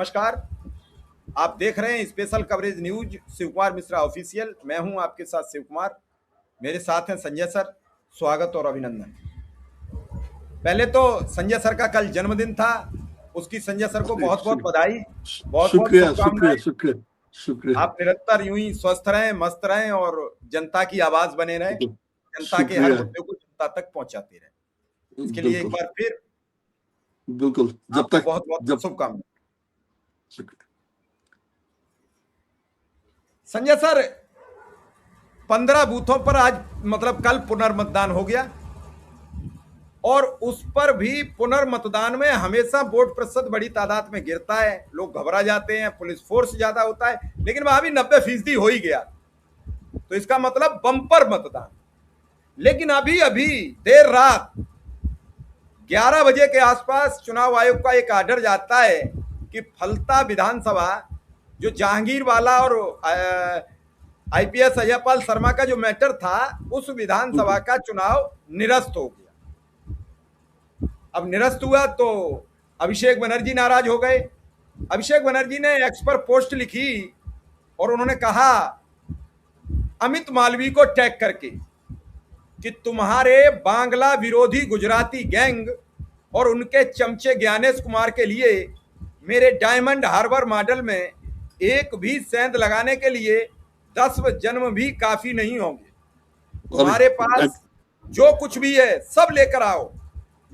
नमस्कार। आप देख रहे हैं special coverage news Shiv Kumar Mishra official. मैं हूं आपके साथ शिव कुमार। मेरे साथ हैं संजय सर। स्वागत और अभिनंदन। पहले तो संजय सर का कल जन्मदिन था, उसकी संजय सर को बहुत बहुत बधाई, बहुत बहुत शुक्रिया शुक्रिया शुभकामनाएं। शुक्रिया शुक्रिया। आप निरंतर यूं ही स्वस्थ रहें, मस्त रहें और जनता की आवाज बने रहें, जनता के हर शुक्रिया। मुद्दे को जनता तक पहुंचाते रहें। इसके लिए एक बिल्कुल बार फिर बिल्कुल। जब आपको तक बहुत बहुत शुभकामनाएं। शुक्रिया। संजय सर, 15 बूथों पर आज मतलब कल पुनर्मतदान हो गया और उस पर भी पुनर्मतदान में हमेशा वोट प्रतिशत बड़ी तादाद में गिरता है, लोग घबरा जाते हैं, पुलिस फोर्स ज्यादा होता है, लेकिन वहां भी 90% हो ही गया। तो इसका मतलब बम्पर मतदान। लेकिन अभी अभी देर रात 11 बजे के आसपास चुनाव आयोग का एक आर्डर जाता है कि फलता विधानसभा, जो जहांगीर वाला और आईपीएस अजयपाल शर्मा का जो मैटर था, उस विधानसभा का चुनाव निरस्त हो गया। अब निरस्त हुआ तो अभिषेक बनर्जी नाराज हो गए। अभिषेक बनर्जी ने एक्स पर पोस्ट लिखी और उन्होंने कहा अमित मालवीय को टैग करके कि तुम्हारे बांग्ला विरोधी गुजराती गैंग और उनके चमचे ज्ञानेश कुमार के लिए मेरे डायमंड हार्बर मॉडल में एक भी सेंध लगाने के लिए 10 जन्म भी काफी नहीं होंगे। तुम्हारे पास जो कुछ भी है सब लेकर आओ।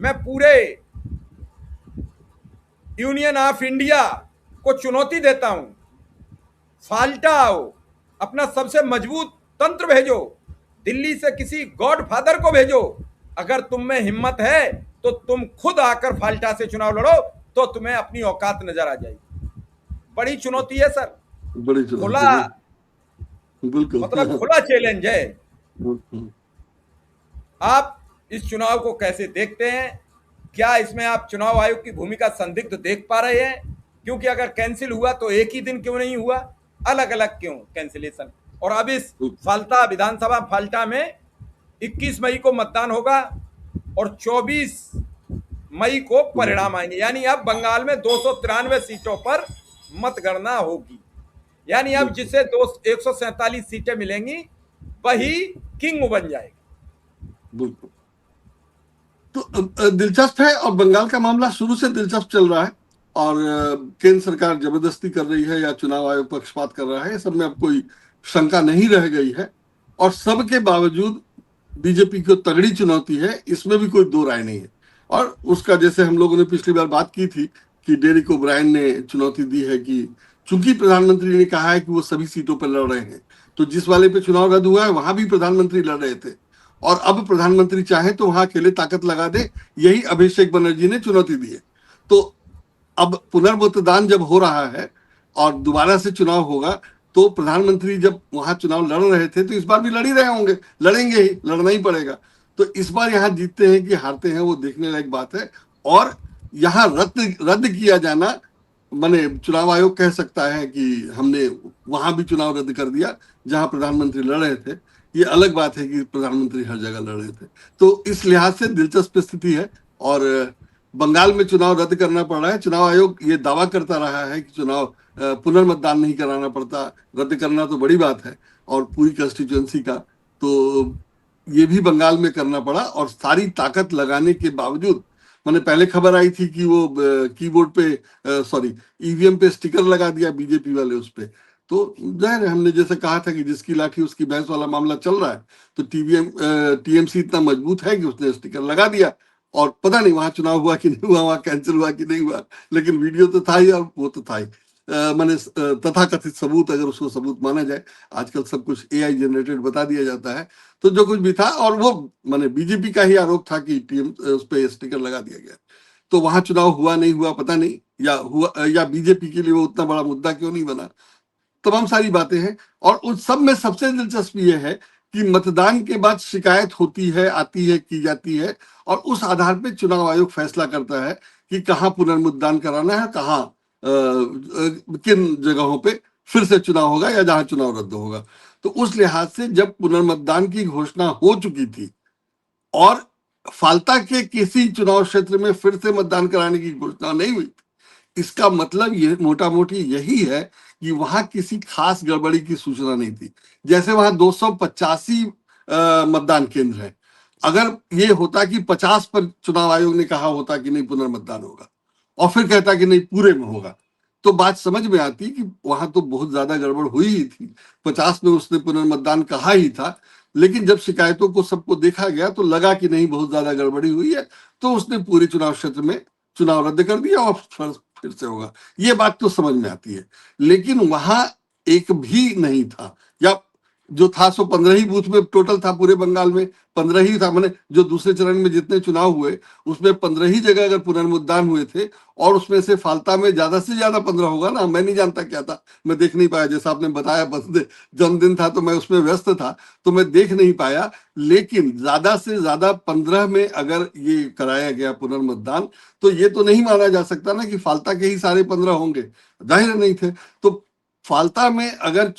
मैं पूरे यूनियन ऑफ इंडिया को चुनौती देता हूं, फाल्टा आओ, अपना सबसे मजबूत तंत्र भेजो, दिल्ली से किसी गॉड फादर को भेजो। अगर तुम में हिम्मत है तो तुम खुद आकर फाल्टा से चुनाव लड़ो, तो तुम्हें अपनी औकात नजर आ जाएगी। बड़ी चुनौती है सर, बड़ी चुनौती, खुला, बिल्कुल मतलब खुला चैलेंज है। आप इस चुनाव को कैसे देखते हैं? क्या इसमें आप चुनाव आयोग की भूमिका संदिग्ध देख पा रहे हैं? क्योंकि अगर कैंसिल हुआ तो एक ही दिन क्यों नहीं हुआ, अलग अलग क्यों कैंसिलेशन? और अब इस फाल्टा विधानसभा फाल्टा में 21 मई को मतदान होगा और 24 मई को परिणाम आएंगे। यानी अब बंगाल में 293 सीटों पर मतगणना होगी। यानी अब जिसे 147 सीटें मिलेंगी वही किंग बन जाएगा। बिल्कुल। तो दिलचस्प है और बंगाल का मामला शुरू से दिलचस्प चल रहा है और केंद्र सरकार जबरदस्ती कर रही है या चुनाव आयोग पक्षपात कर रहा है, सब में अब कोई शंका नहीं रह गई है। और सबके बावजूद बीजेपी को तगड़ी चुनौती है, इसमें भी कोई दो राय नहीं है। और उसका जैसे हम लोगों ने पिछली बार बात की थी कि डेरेक ओब्रायन ने चुनौती दी है कि चूंकि प्रधानमंत्री ने कहा है कि वो सभी सीटों पर लड़ रहे हैं, तो जिस वाले पे चुनाव रद्द हुआ है वहां भी प्रधानमंत्री लड़ रहे थे और अब प्रधानमंत्री चाहे तो वहां अकेले ताकत लगा दे, यही अभिषेक बनर्जी ने चुनौती दी है। तो अब पुनर्मतदान जब हो रहा है और दोबारा से चुनाव होगा, तो प्रधानमंत्री जब वहां चुनाव लड़ रहे थे तो इस बार भी लड़ ही रहे होंगे, लड़ेंगे ही, लड़ना ही पड़ेगा। तो इस बार यहाँ जीतते हैं कि हारते हैं वो देखने लायक बात है। और यहाँ रद्द किया जाना, माने चुनाव आयोग कह सकता है कि हमने वहां भी चुनाव रद्द कर दिया जहां प्रधानमंत्री लड़ रहे थे। ये अलग बात है कि प्रधानमंत्री हर जगह लड़ रहे थे। तो इस लिहाज से दिलचस्प स्थिति है और बंगाल में चुनाव रद्द करना पड़ रहा है। चुनाव आयोग ये दावा करता रहा है कि चुनाव पुनर्मतदान नहीं कराना पड़ता, रद्द करना तो बड़ी बात है और पूरी कंस्टिट्यूएंसी का, तो ये भी बंगाल में करना पड़ा। और सारी ताकत लगाने के बावजूद, मैंने पहले खबर आई थी कि वो कीबोर्ड पे सॉरी ईवीएम पे स्टिकर लगा दिया बीजेपी वाले उस पे। तो जाहिर है, हमने जैसे कहा था कि जिसकी लाठी उसकी भैंस वाला मामला चल रहा है, तो टीएमसी इतना मजबूत है कि उसने स्टिकर लगा दिया और पता नहीं वहां चुनाव हुआ कि नहीं हुआ, वहां कैंसिल हुआ कि नहीं हुआ, लेकिन वीडियो तो था ही और वो तो था ही। मैंने तथाकथित सबूत, अगर उसको सबूत माना जाए, आजकल सब कुछ एआई जनरेटेड बता दिया जाता है, तो जो कुछ भी था, और वो मैंने बीजेपी का ही आरोप था कि उस पर स्टिकर लगा दिया गया। तो वहां चुनाव हुआ नहीं हुआ पता नहीं, या हुआ, या बीजेपी के लिए वो उतना बड़ा मुद्दा क्यों नहीं बना, तमाम सारी बातें हैं। और उन सब में सबसे दिलचस्प ये है कि मतदान के बाद शिकायत होती है, आती है, की जाती है, और उस आधार पर चुनाव आयोग फैसला करता है कि कहाँ पुनर्मतदान कराना है, कहाँ किन जगहों पे फिर से चुनाव होगा या जहां चुनाव रद्द होगा। तो उस लिहाज से जब पुनर्मतदान की घोषणा हो चुकी थी और फाल्टा के किसी चुनाव क्षेत्र में फिर से मतदान कराने की घोषणा नहीं हुई थी, इसका मतलब ये मोटा मोटी यही है कि वहां किसी खास गड़बड़ी की सूचना नहीं थी। जैसे वहां 285 मतदान केंद्र है, अगर ये होता कि 50 पर चुनाव आयोग ने कहा होता कि नहीं पुनर्मतदान होगा, और फिर कहता कि नहीं पूरे में होगा, तो बात समझ में आती कि वहां तो बहुत ज्यादा गड़बड़ हुई ही थी। 50 में उसने पुनर्मतदान कहा ही था, लेकिन जब शिकायतों को सबको देखा गया तो लगा कि नहीं बहुत ज्यादा गड़बड़ी हुई है, तो उसने पूरे चुनाव क्षेत्र में चुनाव रद्द कर दिया और फिर से होगा। ये बात तो समझ में आती है। लेकिन वहां एक भी नहीं था, या जो था सो 15 ही बूथ में टोटल था पूरे बंगाल में, 15 ही था। मैंने जो दूसरे चरण में जितने चुनाव हुए उसमें 15 ही जगह अगर पुनर्मतदान हुए थे, और उसमें से फाल्ता में ज्यादा से ज्यादा 15 होगा ना, मैं नहीं जानता क्या था, मैं देख नहीं पाया। जैसा आपने बताया जन्मदिन था तो मैं उसमें व्यस्त था, तो मैं देख नहीं पाया। लेकिन ज्यादा से ज्यादा 15 में अगर ये कराया गया पुनर्मतदान, तो ये तो नहीं माना जा सकता ना कि फाल्ता के ही सारे 15 होंगे, जाहिर नहीं थे। तो फाल्ता में अगर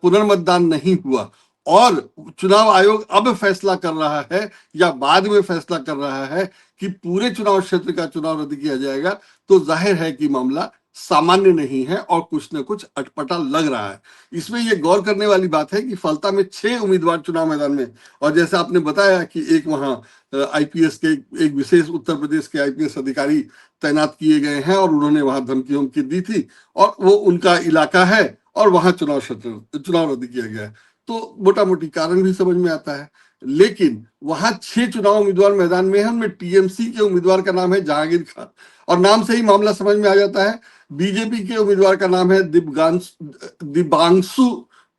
पुनर्मतदान नहीं हुआ और चुनाव आयोग अब फैसला कर रहा है या बाद में फैसला कर रहा है कि पूरे चुनाव क्षेत्र का चुनाव रद्द किया जाएगा, तो जाहिर है कि मामला सामान्य नहीं है और कुछ न कुछ अटपटा लग रहा है। इसमें यह गौर करने वाली बात है कि फाल्ता में 6 उम्मीदवार चुनाव मैदान में, और जैसे आपने बताया कि एक वहां आईपीएस के एक विशेष उत्तर प्रदेश के आईपीएस अधिकारी तैनात किए गए हैं और उन्होंने वहां धमकी वमकी दी थी, और वो उनका इलाका है और वहां चुनाव रद्द किया गया है, तो मोटा मोटी कारण भी समझ में आता है। लेकिन वहां 6 चुनाव उम्मीदवार मैदान में है, उनमें टीएमसी के उम्मीदवार का नाम है जहांगीर खान, और नाम से ही मामला समझ में आ जाता है। बीजेपी के उम्मीदवार का नाम है दिबांशु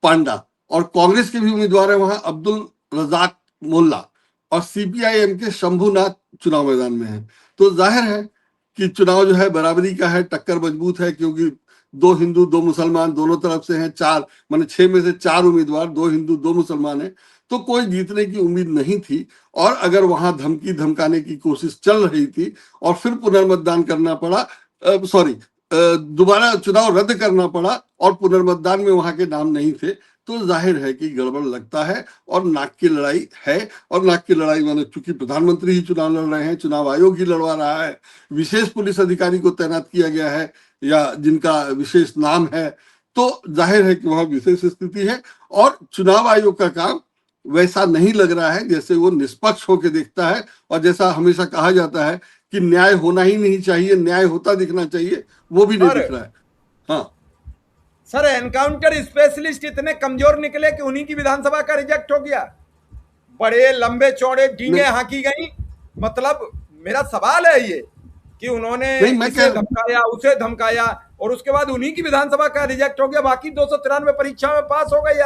पांडा, और कांग्रेस के भी उम्मीदवार है वहां अब्दुल रजाक मोल्ला, और सीपीआईएम के शंभुनाथ चुनाव मैदान में है। तो जाहिर है कि चुनाव जो है बराबरी का है, टक्कर मजबूत है, क्योंकि 2 हिंदू 2 मुसलमान दोनों तरफ से हैं। 4 माने 6 में से 4 उम्मीदवार, 2 हिंदू 2 मुसलमान हैं, तो कोई जीतने की उम्मीद नहीं थी। और अगर वहां धमकी धमकाने की कोशिश चल रही थी और फिर पुनर्मतदान करना पड़ा, दोबारा चुनाव रद्द करना पड़ा और पुनर्मतदान में वहां के नाम नहीं थे, तो जाहिर है कि गड़बड़ लगता है और नाक की लड़ाई है। और नाक की लड़ाई माने चूंकि प्रधानमंत्री ही चुनाव लड़ रहे हैं, चुनाव आयोग ही लड़वा रहा है, विशेष पुलिस अधिकारी को तैनात किया गया है या जिनका विशेष नाम है, तो जाहिर है कि वहां विशेष स्थिति है। और चुनाव आयोग का काम वैसा नहीं लग रहा है जैसे वो निष्पक्ष होकर देखता है, और जैसा हमेशा कहा जाता है कि न्याय होना ही नहीं चाहिए, न्याय होता दिखना चाहिए, वो भी नहीं दिख रहा है। हाँ सर, एनकाउंटर स्पेशलिस्ट इतने कमजोर निकले कि उन्हीं की विधानसभा का रिजेक्ट हो गया। बड़े लंबे चौड़े डींगे हाकी गई। मतलब मेरा सवाल है ये कि उन्होंने इसे धमकाया, उसे धमकाया, और उसके बाद उन्हीं की विधानसभा का रिजेक्ट हो गया। बाकी 293 परीक्षा में पास हो गई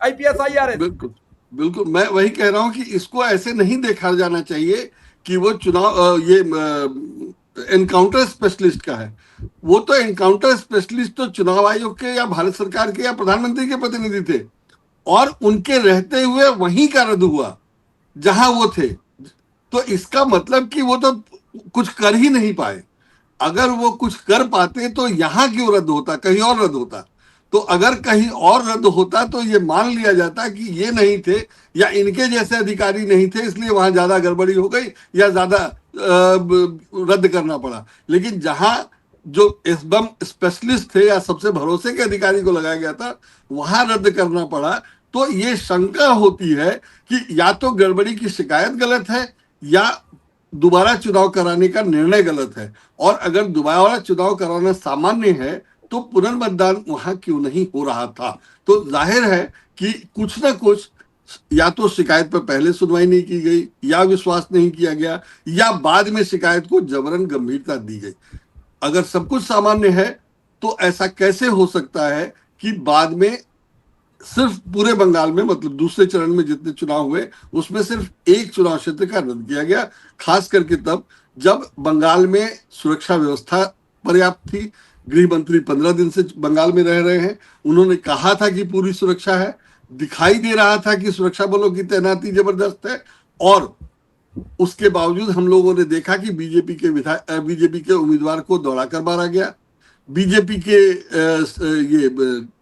आईपीएस आईआरएस। बिल्कुल बिल्कुल, मैं वही कह रहा हूं कि इसको ऐसे नहीं देखा जाना चाहिए कि वो चुनाव ये एनकाउंटर स्पेशलिस्ट का है। वो तो एनकाउंटर स्पेशलिस्ट तो चुनाव आयोग के या भारत सरकार के या प्रधानमंत्री के प्रतिनिधि थे, और उनके रहते हुए वहीं का रद्द हुआ जहां वो थे। तो इसका मतलब कि वो तो कुछ कर ही नहीं पाए। अगर वो कुछ कर पाते तो यहां क्यों रद्द होता, कहीं और रद्द होता। तो अगर कहीं और रद्द होता तो ये मान लिया जाता कि ये नहीं थे या इनके जैसे अधिकारी नहीं थे, इसलिए वहां ज्यादा गड़बड़ी हो गई या ज्यादा रद्द करना पड़ा। लेकिन जहां जो एकदम स्पेशलिस्ट थे या सबसे भरोसे के अधिकारी को लगाया गया था, वहां रद्द करना पड़ा। तो ये शंका होती है कि या तो गड़बड़ी की शिकायत गलत है या दोबारा चुनाव कराने का निर्णय गलत है। और अगर दोबारा चुनाव कराना सामान्य है तो पुनर्मतदान वहां क्यों नहीं हो रहा था। तो जाहिर है कि कुछ ना कुछ, या तो शिकायत पर पहले सुनवाई नहीं की गई, या विश्वास नहीं किया गया, या बाद में शिकायत को जबरन गंभीरता दी गई। अगर सब कुछ सामान्य है तो ऐसा कैसे हो सकता है कि बाद में सिर्फ पूरे बंगाल में, मतलब दूसरे चरण में जितने चुनाव हुए उसमें सिर्फ एक चुनाव क्षेत्र का रद्द किया गया, खास करके तब जब बंगाल में सुरक्षा व्यवस्था पर्याप्त थी। गृह मंत्री 15 दिन से बंगाल में रह रहे हैं, उन्होंने कहा था कि पूरी सुरक्षा है, दिखाई दे रहा था कि सुरक्षा बलों की तैनाती जबरदस्त है, और उसके बावजूद हम लोगों ने देखा कि बीजेपी के उम्मीदवार को दौड़ा कर मारा गया। बीजेपी के ये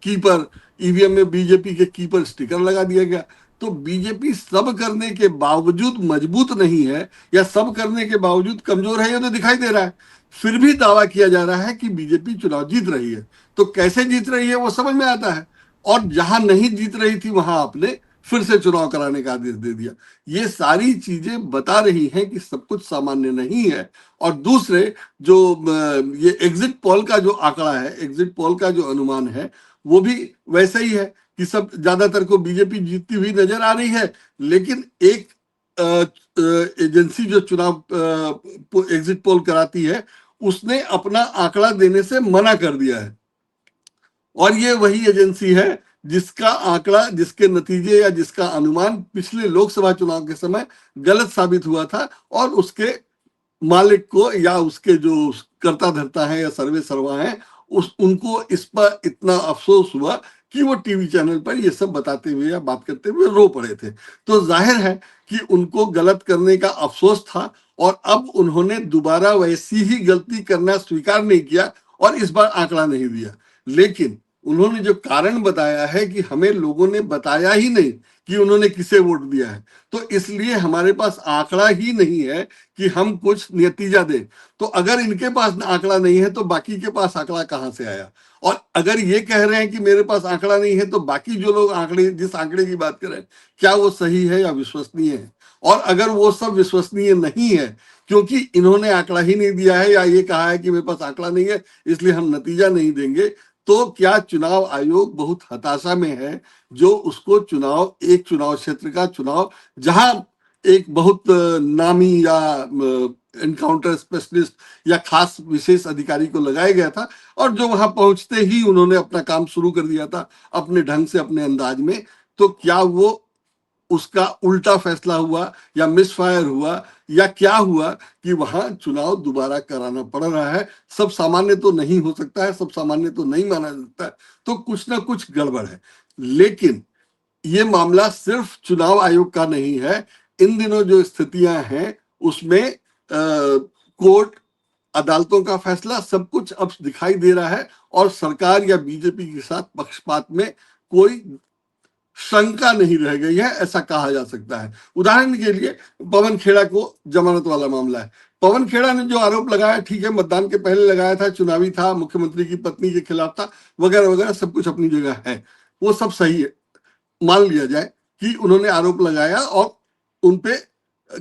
कीपर ईवीएम में बीजेपी के कीपर स्टिकर लगा दिया गया। तो बीजेपी सब करने के बावजूद मजबूत नहीं है या सब करने के बावजूद कमजोर है, ये तो दिखाई दे रहा है। फिर भी दावा किया जा रहा है कि बीजेपी चुनाव जीत रही है। तो कैसे जीत रही है वो समझ में आता है। और जहां नहीं जीत रही थी वहां आपने फिर से चुनाव कराने का आदेश दे दिया। ये सारी चीजें बता रही हैं कि सब कुछ सामान्य नहीं है। और दूसरे जो ये एग्जिट पोल का जो आंकड़ा है, एग्जिट पोल का जो अनुमान है, वो भी वैसा ही है कि सब ज्यादातर को बीजेपी जीतती हुई नजर आ रही है। लेकिन एक एजेंसी जो चुनाव एग्जिट पोल कराती है, उसने अपना आंकड़ा देने से मना कर दिया है। और ये वही एजेंसी है जिसका आंकड़ा, जिसके नतीजे या जिसका अनुमान पिछले लोकसभा चुनाव के समय गलत साबित हुआ था, और उसके मालिक को या उसके जो कर्ता धर्ता है या सर्वे सर्वा है, उनको इस पर इतना अफसोस हुआ कि वो टीवी चैनल पर ये सब बताते हुए या बात करते हुए रो पड़े थे। तो जाहिर है कि उनको गलत करने का अफसोस था, और अब उन्होंने दोबारा वैसी ही गलती करना स्वीकार नहीं किया और इस बार आंकड़ा नहीं दिया। लेकिन उन्होंने जो कारण बताया है कि हमें लोगों ने बताया ही नहीं कि उन्होंने किसे वोट दिया है, तो इसलिए हमारे पास आंकड़ा ही नहीं है कि हम कुछ नतीजा दें। तो अगर इनके पास आंकड़ा नहीं है तो बाकी के पास आंकड़ा कहां से आया? और अगर ये कह रहे हैं कि मेरे पास आंकड़ा नहीं है, तो बाकी जो लोग आंकड़े, जिस आंकड़े की बात कर रहे हैं, क्या वो सही है या विश्वसनीय है? और अगर वो सब विश्वसनीय नहीं है क्योंकि इन्होंने आंकड़ा ही नहीं दिया है, या ये कहा है कि मेरे पास आंकड़ा नहीं है इसलिए हम नतीजा नहीं देंगे, तो क्या चुनाव आयोग बहुत हताशा में है जो उसको चुनाव, एक चुनाव क्षेत्र का चुनाव जहां एक बहुत नामी या एनकाउंटर स्पेशलिस्ट या खास विशेष अधिकारी को लगाया गया था, और जो वहां पहुंचते ही उन्होंने अपना काम शुरू कर दिया था अपने ढंग से, अपने अंदाज में, तो क्या वो उसका उल्टा फैसला हुआ या मिसफायर हुआ या क्या हुआ कि वहां चुनाव दोबारा कराना पड़ रहा है? सब सामान्य तो नहीं हो सकता है, सब सामान्य तो नहीं माना जाता है, तो कुछ ना कुछ गड़बड़ है। लेकिन ये मामला सिर्फ चुनाव आयोग का नहीं है। इन दिनों जो स्थितियां हैं उसमें कोर्ट, अदालतों का फैसला, सब कुछ अब दिखाई दे रहा है, और सरकार या बीजेपी के साथ पक्षपात में कोई शंका नहीं रह गई है, ऐसा कहा जा सकता है। उदाहरण के लिए पवन खेड़ा को जमानत वाला मामला है। पवन खेड़ा ने जो आरोप लगाया, ठीक है, मतदान के पहले लगाया था, चुनावी था, मुख्यमंत्री की पत्नी के खिलाफ था, वगैरह वगैरह, सब कुछ अपनी जगह है, वो सब सही है। मान लिया जाए कि उन्होंने आरोप लगाया और उनपे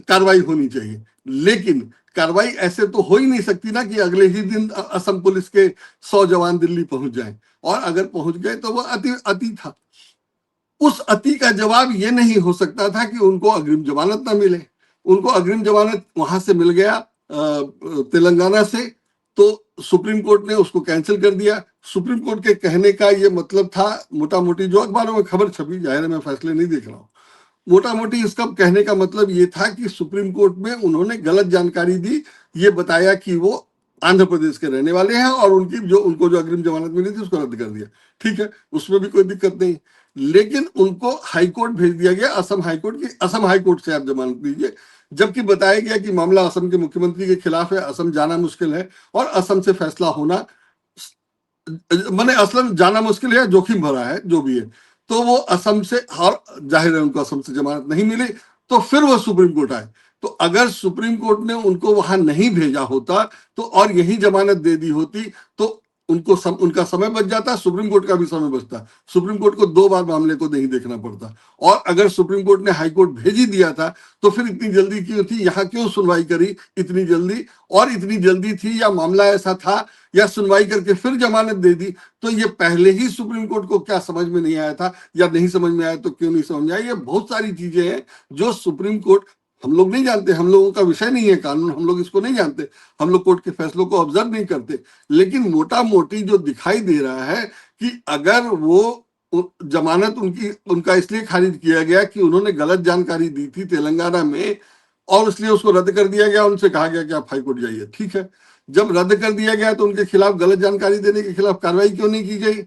कार्रवाई होनी चाहिए, लेकिन कार्रवाई ऐसे तो हो ही नहीं सकती ना कि अगले ही दिन असम पुलिस के 100 जवान दिल्ली पहुंच जाएं, और अगर पहुंच गए तो वह अति था। उस अति का जवाब ये नहीं हो सकता था कि उनको अग्रिम जमानत ना मिले। उनको अग्रिम जमानत वहां से मिल गया, तेलंगाना से, तो सुप्रीम कोर्ट ने उसको कैंसिल कर दिया। सुप्रीम कोर्ट के कहने का ये मतलब था, मोटा मोटी जो अखबारों में खबर छपी, जाहिर है मैं फैसले नहीं देख रहा हूँ, मोटा मोटी इसका कहने का मतलब ये था कि सुप्रीम कोर्ट में उन्होंने गलत जानकारी दी, ये बताया कि वो आंध्र प्रदेश के रहने वाले हैं, और उनको जो अग्रिम जमानत मिली थी उसको रद्द कर दिया। ठीक है, उसमें भी कोई दिक्कत नहीं, लेकिन उनको हाईकोर्ट भेज दिया गया, असम हाईकोर्ट की, असम हाईकोर्ट से आप जमानत दीजिए, जबकि बताया गया कि मामला असम के मुख्यमंत्री के खिलाफ है, असम जाना मुश्किल है, और असम से फैसला होना, मैंने असम जाना मुश्किल है, जोखिम भरा है, जो भी है, तो वो असम से, और जाहिर है उनको असम से जमानत नहीं मिली, तो फिर वो सुप्रीम कोर्ट आए। तो अगर सुप्रीम कोर्ट ने उनको वहां नहीं भेजा होता तो, और यही जमानत दे दी होती, तो उनका समय बच जाता, सुप्रीम कोर्ट का भी समय बचता, सुप्रीम कोर्ट को 2 बार मामले को नहीं देखना पड़ता। और अगर सुप्रीम कोर्ट ने हाई कोर्ट भेज ही दिया था तो फिर इतनी जल्दी क्यों थी, यहाँ क्यों सुनवाई करी इतनी जल्दी, और इतनी जल्दी थी या मामला ऐसा था, या सुनवाई करके फिर जमानत दे दी? तो ये पहले ही सुप्रीम कोर्ट को क्या समझ में नहीं आया था, या नहीं समझ में आया तो क्यों नहीं समझ में आया? ये बहुत सारी चीजें हैं जो सुप्रीम कोर्ट, हम लोग नहीं जानते, हम लोगों का विषय नहीं है कानून, हम लोग इसको नहीं जानते, हम लोग कोर्ट के फैसलों को ऑब्जर्व नहीं करते, लेकिन मोटा मोटी जो दिखाई दे रहा है कि अगर वो जमानत उनका इसलिए खारिज किया गया कि उन्होंने गलत जानकारी दी थी तेलंगाना में, और इसलिए उसको रद्द कर दिया गया, उनसे कहा गया कि आप हाईकोर्ट जाइए। ठीक है, जब रद्द कर दिया गया तो उनके खिलाफ, गलत जानकारी देने के खिलाफ कार्रवाई क्यों नहीं की गई,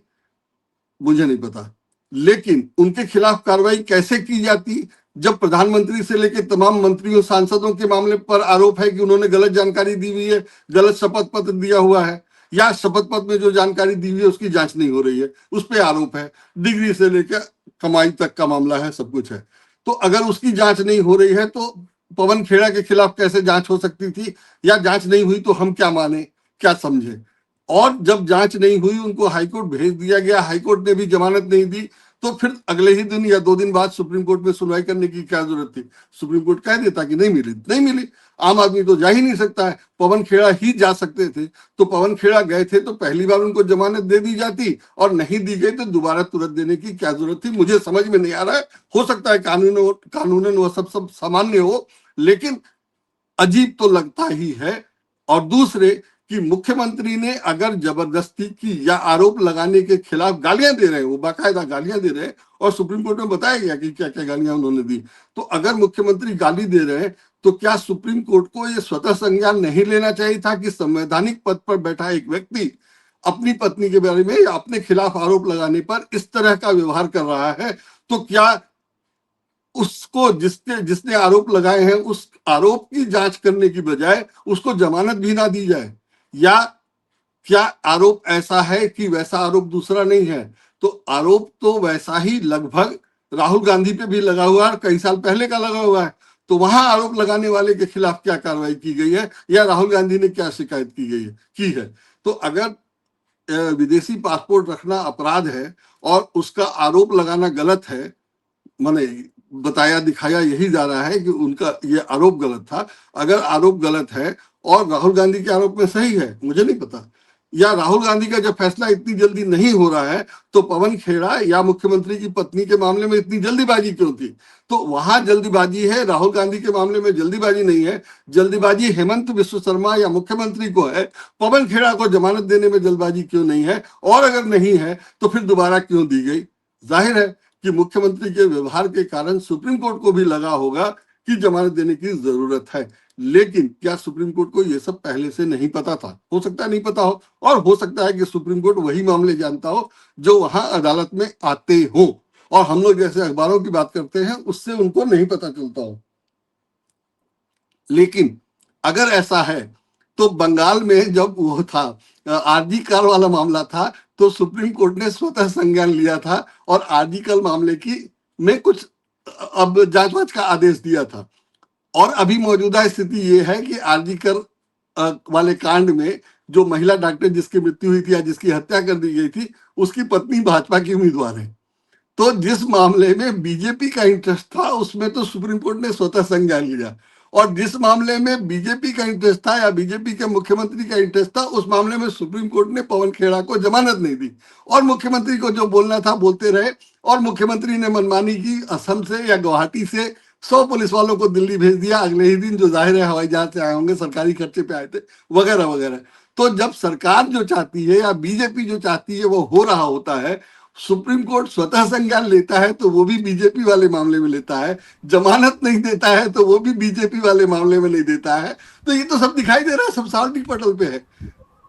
मुझे नहीं पता। लेकिन उनके खिलाफ कार्रवाई कैसे की जाती जब प्रधानमंत्री से लेकर तमाम मंत्रियों, सांसदों के मामले पर आरोप है कि उन्होंने गलत जानकारी दी हुई है, गलत शपथ पत्र दिया हुआ है, या शपथ पत्र में जो जानकारी दी हुई है उसकी जांच नहीं हो रही है, उस पर आरोप है, डिग्री से लेकर कमाई तक का मामला है, सब कुछ है। तो अगर उसकी जांच नहीं हो रही है तो पवन खेड़ा के खिलाफ कैसे जांच हो सकती थी, या जांच नहीं हुई तो हम क्या माने, क्या समझे। और जब जांच नहीं हुई, उनको हाईकोर्ट भेज दिया गया, हाईकोर्ट ने भी जमानत नहीं दी, तो फिर अगले ही दिन या 2 दिन बाद सुप्रीम कोर्ट में सुनवाई करने की क्या जरूरत थी। सुप्रीम कोर्ट कह देता कि नहीं मिली, नहीं मिली। आम आदमी तो जा ही नहीं सकता है, पवन खेड़ा ही जा सकते थे। तो पवन खेड़ा गए थे तो पहली बार उनको जमानत दे दी जाती, और नहीं दी गई तो दोबारा तुरंत देने की क्या जरूरत थी, मुझे समझ में नहीं आ रहा है। हो सकता है कानूनन वो सब सामान्य हो, लेकिन अजीब तो लगता ही है। और दूसरे कि मुख्यमंत्री ने अगर जबरदस्ती की या आरोप लगाने के खिलाफ गालियां दे रहे हैं, वो बाकायदा गालियां दे रहे हैं, और सुप्रीम कोर्ट में बताया गया कि क्या क्या गालियां उन्होंने दी। तो अगर मुख्यमंत्री गाली दे रहे हैं तो क्या सुप्रीम कोर्ट को ये स्वतः संज्ञान नहीं लेना चाहिए था कि संवैधानिक पद पर बैठा एक व्यक्ति अपनी पत्नी के बारे में या अपने खिलाफ आरोप लगाने पर इस तरह का व्यवहार कर रहा है, तो क्या उसको जिसने जिसने आरोप लगाए हैं उस आरोप की जांच करने की बजाय उसको जमानत भी ना दी जाए? या क्या आरोप ऐसा है कि वैसा आरोप दूसरा नहीं है? तो आरोप तो वैसा ही लगभग राहुल गांधी पे भी लगा हुआ है, कई साल पहले का लगा हुआ है। तो वहां आरोप लगाने वाले के खिलाफ क्या कार्रवाई की गई है, या राहुल गांधी ने क्या शिकायत की है? तो अगर विदेशी पासपोर्ट रखना अपराध है और उसका आरोप लगाना गलत है, माने बताया दिखाया यही जा रहा है कि उनका ये आरोप गलत था। अगर आरोप गलत है और राहुल गांधी के आरोप में सही है, मुझे नहीं पता, या राहुल गांधी का जब फैसला इतनी जल्दी नहीं हो रहा है, तो पवन खेड़ा या मुख्यमंत्री की पत्नी के मामले में इतनी जल्दीबाजी क्यों थी? तो वहां जल्दीबाजी है, राहुल गांधी के मामले में जल्दीबाजी नहीं है। जल्दीबाजी हेमंत विश्व शर्मा या मुख्यमंत्री को है, पवन खेड़ा को जमानत देने में जल्दबाजी क्यों नहीं है? और अगर नहीं है तो फिर दोबारा क्यों दी गई? जाहिर है कि मुख्यमंत्री के व्यवहार के कारण सुप्रीम कोर्ट को भी लगा होगा कि जमानत देने की जरूरत है। लेकिन क्या सुप्रीम कोर्ट को यह सब पहले से नहीं पता था? हो सकता है नहीं पता हो, और हो सकता है कि सुप्रीम कोर्ट वही मामले जानता हो जो वहां अदालत में आते हो, और हम लोग जैसे अखबारों की बात करते हैं उससे उनको नहीं पता चलता हो। लेकिन अगर ऐसा है तो बंगाल में जब वो था आरजी कार वाला मामला था, तो सुप्रीम कोर्ट ने स्वतः संज्ञान लिया था और आरजी कार मामले की में कुछ अब जांच वाच का आदेश दिया था। और अभी मौजूदा स्थिति ये है कि आरजी कर वाले कांड में जो महिला डॉक्टर जिसकी मृत्यु हुई थी या जिसकी हत्या कर दी गई थी, उसकी पत्नी भाजपा की उम्मीदवार है। तो जिस मामले में बीजेपी का इंटरेस्ट था उसमें तो सुप्रीम कोर्ट ने स्वतः संज्ञान लिया, और जिस मामले में बीजेपी का इंटरेस्ट था या बीजेपी के मुख्यमंत्री का इंटरेस्ट था, उस मामले में सुप्रीम कोर्ट ने पवन खेड़ा को जमानत नहीं दी, और मुख्यमंत्री को जो बोलना था बोलते रहे। और मुख्यमंत्री ने मनमानी की, असम से या गुवाहाटी से 100 पुलिस वालों को दिल्ली भेज दिया अगले ही दिन, जो जाहिर है हवाई जहाज से आए होंगे, सरकारी खर्चे पे आए थे, वगैरह वगैरह। तो जब सरकार जो चाहती है या बीजेपी जो चाहती है वो हो रहा होता है, सुप्रीम कोर्ट स्वतः संज्ञान लेता है तो वो भी बीजेपी वाले मामले में लेता है, जमानत नहीं देता है तो वो भी बीजेपी वाले मामले में नहीं देता है। तो ये तो सब दिखाई दे रहा है, सब साल्टी पटल पे है।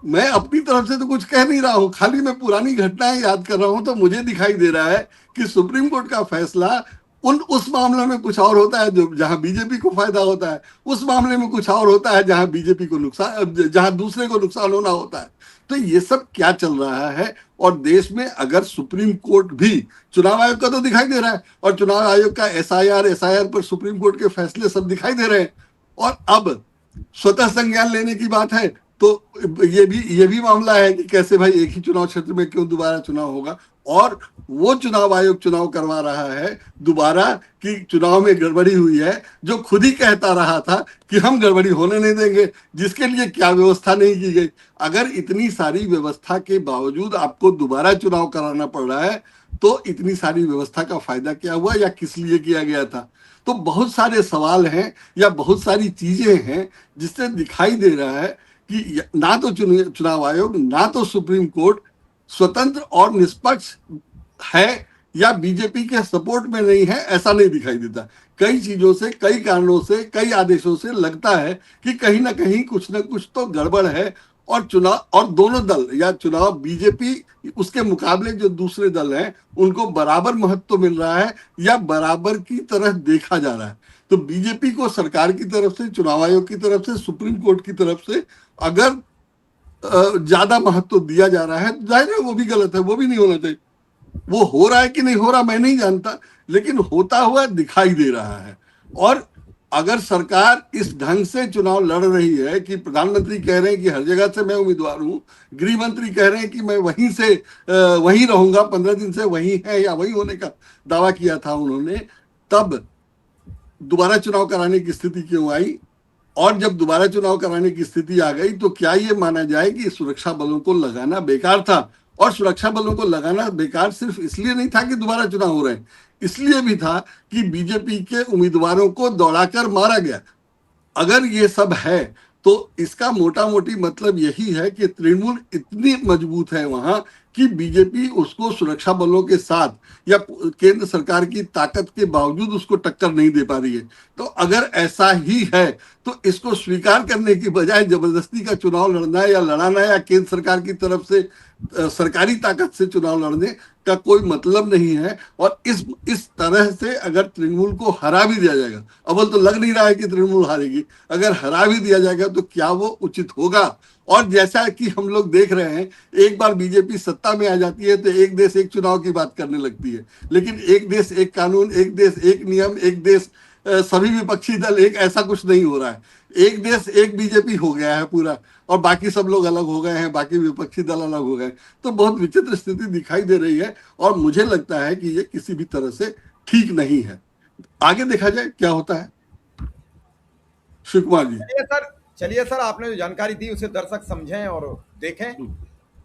मैं अपनी तरफ से तो कुछ कह नहीं रहा हूं, खाली मैं पुरानी घटनाएं याद कर रहा हूं। तो मुझे दिखाई दे रहा है कि सुप्रीम कोर्ट का फैसला उस मामले में कुछ और होता है जो जहां बीजेपी को फायदा होता है, उस मामले में कुछ और होता है जहां बीजेपी को नुकसान, जहां दूसरे को नुकसान होना होता है। तो ये सब क्या चल रहा है? और देश में अगर सुप्रीम कोर्ट भी, चुनाव आयोग का तो दिखाई दे रहा है, और चुनाव आयोग का एसआईआर पर सुप्रीम कोर्ट के फैसले सब दिखाई दे रहे हैं, और अब स्वतः संज्ञान लेने की बात है, तो ये भी मामला है कि कैसे भाई एक ही चुनाव क्षेत्र में क्यों दोबारा चुनाव होगा? और वो चुनाव आयोग चुनाव करवा रहा है दोबारा कि चुनाव में गड़बड़ी हुई है, जो खुद ही कहता रहा था कि हम गड़बड़ी होने नहीं देंगे, जिसके लिए क्या व्यवस्था नहीं की गई। अगर इतनी सारी व्यवस्था के बावजूद आपको दोबारा चुनाव कराना पड़ रहा है, तो इतनी सारी व्यवस्था का फायदा क्या हुआ या किस लिए किया गया था? तो बहुत सारे सवाल हैं या बहुत सारी चीजें हैं जिससे दिखाई दे रहा है कि ना तो चुनाव आयोग ना तो सुप्रीम कोर्ट स्वतंत्र और निष्पक्ष है, या बीजेपी के सपोर्ट में नहीं है, ऐसा नहीं दिखाई देता। कई चीजों से, कई कारणों से, कई आदेशों से लगता है कि कहीं ना कहीं कुछ ना कुछ तो गड़बड़ है। और चुनाव, और दोनों दल या चुनाव बीजेपी उसके मुकाबले जो दूसरे दल हैं उनको बराबर महत्व मिल रहा है या बराबर की तरह देखा जा रहा है। तो बीजेपी को सरकार की तरफ से, चुनाव आयोग की तरफ से, सुप्रीम कोर्ट की तरफ से अगर ज्यादा महत्व दिया जा रहा है, जाहिर है वो भी गलत है, वो भी नहीं होना चाहिए। वो हो रहा है कि नहीं हो रहा मैं नहीं जानता, लेकिन होता हुआ दिखाई दे रहा है। और अगर सरकार इस ढंग से चुनाव लड़ रही है कि प्रधानमंत्री कह रहे हैं कि हर जगह से मैं उम्मीदवार हूं, गृह मंत्री कह रहे हैं कि मैं वहीं से वहीं रहूंगा, 15 दिन से वहीं है या वहीं होने का दावा किया था उन्होंने, तब दोबारा चुनाव कराने की स्थिति क्यों आई? और जब दोबारा चुनाव कराने की स्थिति आ गई तो क्या ये माना जाए कि सुरक्षा बलों को लगाना बेकार था? और सुरक्षा बलों को लगाना बेकार सिर्फ इसलिए नहीं था कि दोबारा चुनाव हो रहे हैं, इसलिए भी था कि बीजेपी के उम्मीदवारों को दौड़ाकर मारा गया। अगर ये सब है तो इसका मोटा मोटी मतलब यही है कि तृणमूल इतनी मजबूत है वहां कि बीजेपी उसको सुरक्षा बलों के साथ या केंद्र सरकार की ताकत के बावजूद उसको टक्कर नहीं दे पा रही है। तो अगर ऐसा ही है तो इसको स्वीकार करने की बजाय जबरदस्ती का चुनाव लड़ना या लड़ाना या केंद्र सरकार की तरफ से सरकारी ताकत से चुनाव लड़ने का कोई मतलब नहीं है। और इस तरह से अगर तृणमूल को हरा भी दिया जाएगा, अव्वल तो लग नहीं रहा है कि तृणमूल हारेगी, अगर हरा भी दिया जाएगा तो क्या वो उचित होगा? और जैसा कि हम लोग देख रहे हैं, एक बार बीजेपी सत्ता में आ जाती है तो एक देश एक चुनाव की बात करने लगती है, लेकिन एक देश एक कानून, एक देश एक नियम, एक देश सभी विपक्षी दल एक, ऐसा कुछ नहीं हो रहा है। एक देश एक बीजेपी हो गया है पूरा, और बाकी सब लोग अलग हो गए हैं, बाकी विपक्षी दल अलग हो गए। तो बहुत विचित्र स्थिति दिखाई दे रही है और मुझे लगता है कि ये किसी भी तरह से ठीक नहीं है। आगे देखा जाए क्या होता है। शिव कुमार जी। चलिए सर, आपने जो जानकारी दी उसे दर्शक समझें और देखें।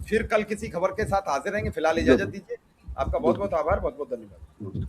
फिर कल किसी खबर के साथ हाजिर रहेंगे। फिलहाल इजाजत दीजिए। आपका बहुत बहुत आभार, बहुत बहुत धन्यवाद।